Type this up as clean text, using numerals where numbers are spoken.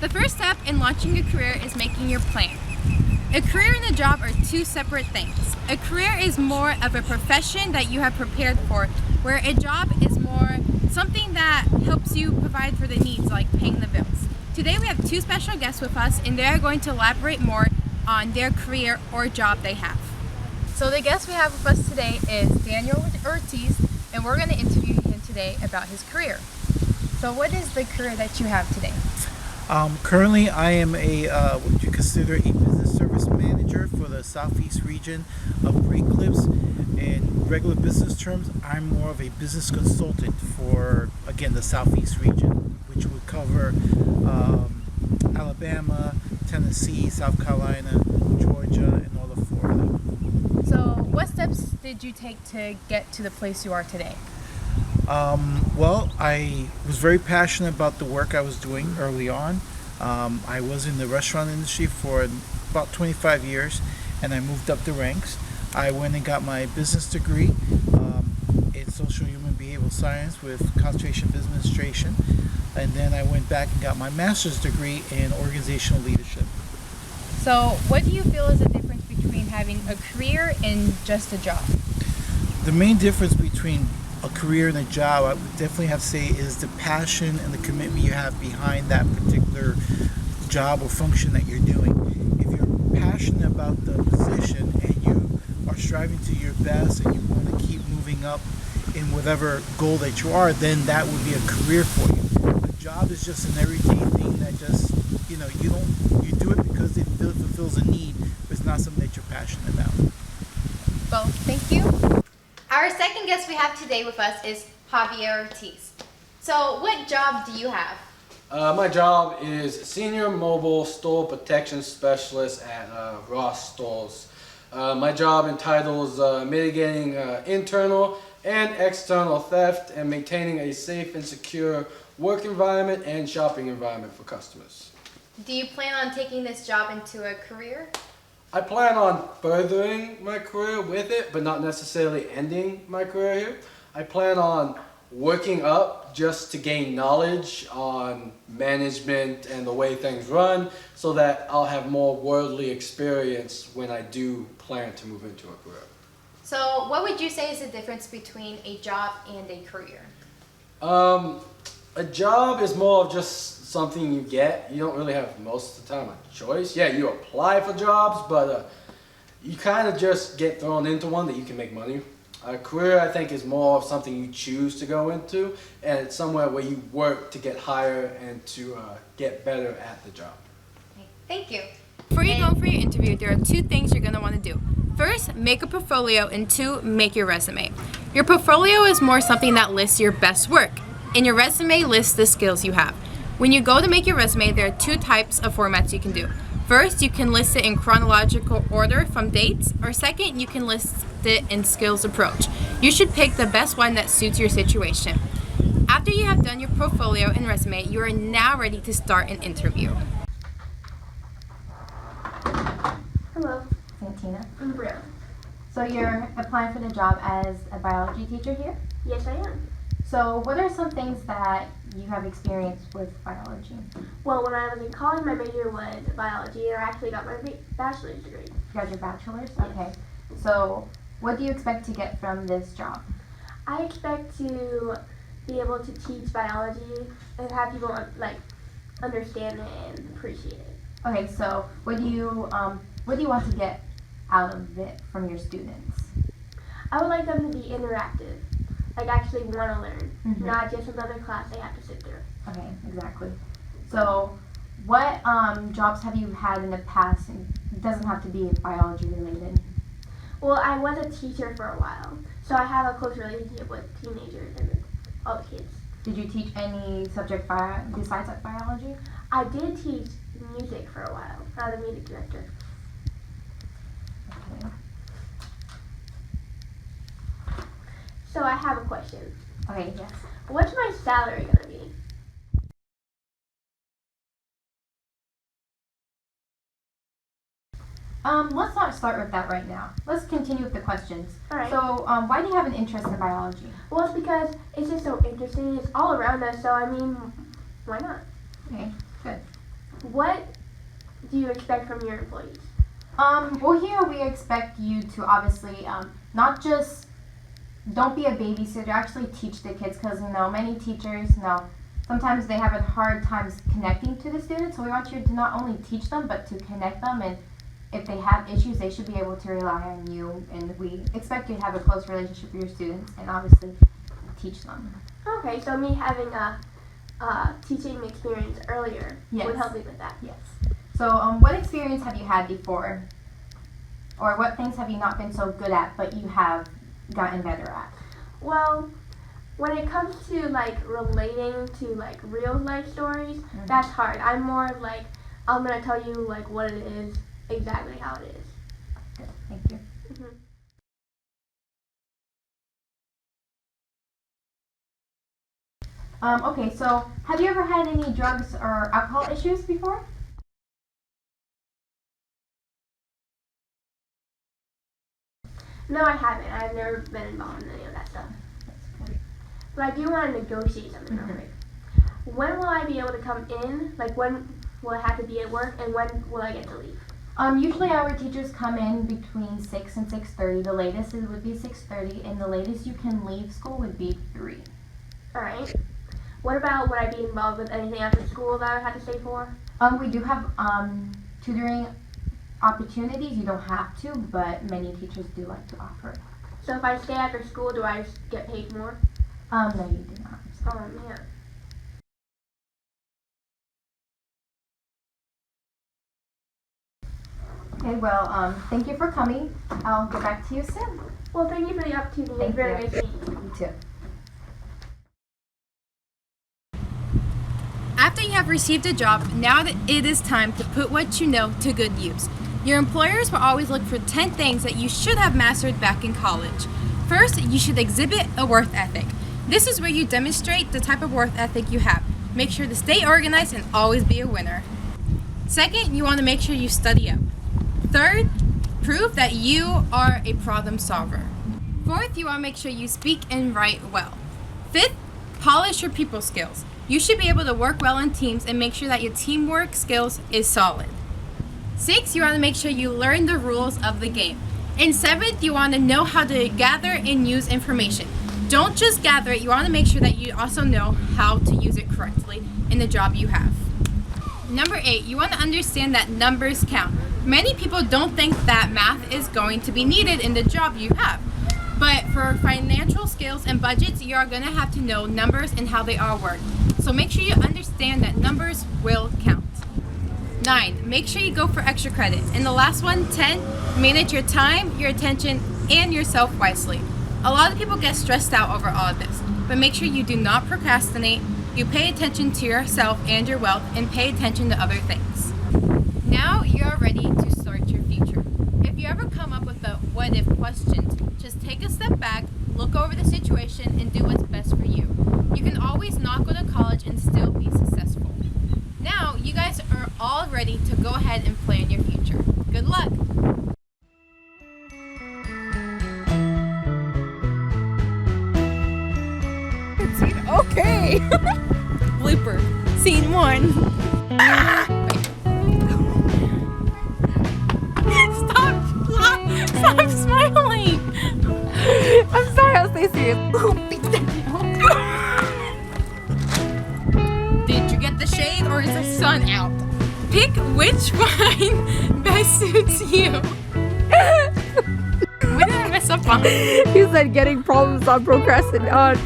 The first step in launching a career is making your plan. A career and a job are two separate things. A career is more of a profession that you have prepared for, where a job is more something that helps you provide for the needs, like paying the bills. Today we have two special guests with us, and they are going to elaborate more on their career or job they have. So the guest we have with us today is Daniel Ortiz, and we're going to interview him today about his career. So what is the career that you have today? Currently, I am what you consider a business service manager for the southeast region of brake clips. In regular business terms, I'm more of a business consultant for, again, the southeast region, which would cover Alabama, Tennessee, South Carolina, Georgia, and all of Florida. So what steps did you take to get to the place you are today? Well, I was very passionate about the work I was doing early on. I was in the restaurant industry for about 25 years, and I moved up the ranks. I went and got my business degree in social human behavioral science with concentration in business administration, and then I went back and got my master's degree in organizational leadership. So what do you feel is the difference between having a career and just a job? The main difference between a career and a job, I would definitely have to say, is the passion and the commitment you have behind that particular job or function that you're doing. If you're passionate about the position and you are striving to your best and you want to keep moving up in whatever goal that you are, then that would be a career for you. A job is just an everyday thing that just, you do it because it fulfills a need, but it's not something that you're passionate about. Well, thank you. Our second guest we have today with us is Javier Ortiz. So what job do you have? My job is Senior Mobile Store Protection Specialist at Ross Stores. My job entitles mitigating internal and external theft and maintaining a safe and secure work environment and shopping environment for customers. Do you plan on taking this job into a career? I plan on furthering my career with it, but not necessarily ending my career here. I plan on working up just to gain knowledge on management and the way things run so that I'll have more worldly experience when I do plan to move into a career. So what would you say is the difference between a job and a career? A job is more of just something you get. You don't really have most of the time a choice. Yeah, you apply for jobs, but you kind of just get thrown into one that you can make money. A career, I think, is more of something you choose to go into, and it's somewhere where you work to get higher and to get better at the job. Okay, thank you. Before you go for your interview, there are two things you're going to want to do. First, make a portfolio, and two, make your resume. Your portfolio is more something that lists your best work, and your resume lists the skills you have. When you go to make your resume, there are two types of formats you can do. First, you can list it in chronological order from dates, or second, you can list it in skills approach. You should pick the best one that suits your situation. After you have done your portfolio and resume, you are now ready to start an interview. Hello, Santina. I'm Brianna. So you're applying for the job as a biology teacher here? Yes, I am. So what are some things that you have experienced with biology? Well, when I was in college, my major was biology, and I actually got my bachelor's degree. You got your bachelor's? Okay. So what do you expect to get from this job? I expect to be able to teach biology and have people understand it and appreciate it. Okay, so what do you want to get out of it from your students? I would like them to be interactive, actually want to learn, Mhm. not just another class they have to sit through. Okay, exactly. So what jobs have you had in the past? And it doesn't have to be biology related. Well, I was a teacher for a while, so I have a close relationship with teenagers and all the kids. Did you teach any subject besides biology? I did teach music for a while. I was a music director. Okay. So I have a question. Okay, yes. What's my salary gonna be? Let's not start with that right now. Let's continue with the questions. All right. So, why do you have an interest in biology? Well, it's because it's just so interesting. It's all around us, so I mean, why not? Okay, good. what do you expect from your employees? Well, here we expect you to obviously not just don't be a babysitter, actually teach the kids, because many teachers sometimes they have a hard time connecting to the students. So we want you to not only teach them but to connect them, and if they have issues, they should be able to rely on you. And we expect you to have a close relationship with your students and obviously teach them. Okay, so me having a teaching experience earlier would help me with that. Yes. So what experience have you had before? Or what things have you not been so good at but you have gotten better at? Well, when it comes to relating to real life stories, that's hard. I'm more of I'm gonna tell you what it is, exactly how it is. Good, thank you. Okay, so have you ever had any drugs or alcohol issues before? No, I haven't. I've never been involved in any of that stuff. But I do want to negotiate something real quick. When will I be able to come in? When will I have to be at work, and when will I get to leave? Usually our teachers come in between 6 and 6:30. The latest it would be 6:30, and the latest you can leave school would be 3. Alright. What about, would I be involved with anything after school that I would have to stay for? We do have tutoring opportunities. You don't have to, but many teachers do like to offer. So if I stay after school, do I get paid more? No, you do not. Oh man. Okay, well, thank you for coming. I'll get back to you soon. Well, thank you for the opportunity. Thank It's very you. nice meeting you. You too. After you have received a job, now that it is time to put what you know to good use. Your employers will always look for 10 things that you should have mastered back in college. First, you should exhibit a work ethic. This is where you demonstrate the type of work ethic you have. Make sure to stay organized and always be a winner. Second, you want to make sure you study up. Third, prove that you are a problem solver. Fourth, you want to make sure you speak and write well. Fifth, polish your people skills. You should be able to work well in teams and make sure that your teamwork skills is solid. Sixth, you want to make sure you learn the rules of the game. And seventh, you want to know how to gather and use information. Don't just gather it, you want to make sure that you also know how to use it correctly in the job you have. Number 8, you want to understand that numbers count. Many people don't think that math is going to be needed in the job you have. But for financial skills and budgets, you are going to have to know numbers and how they all work. So make sure you understand that numbers will count. 9, make sure you go for extra credit. And the last one, 10, manage your time, your attention, and yourself wisely. A lot of people get stressed out over all of this, but make sure you do not procrastinate. You pay attention to yourself and your wealth, and pay attention to other things. Now you are ready to start your future. If you ever come up with a what if questions, just take a step back, look over the situation, and do what's best for you. You can always not go to college and still be successful. Now you guys are all ready to go ahead and plan your future. Good luck! Okay! Blooper. Scene 1. Stop smiling! I'm sorry, I'll stay serious. Did you get the shade or is the sun out? Pick which one best suits you. What did I mess up on? He said getting problems on procrastinating on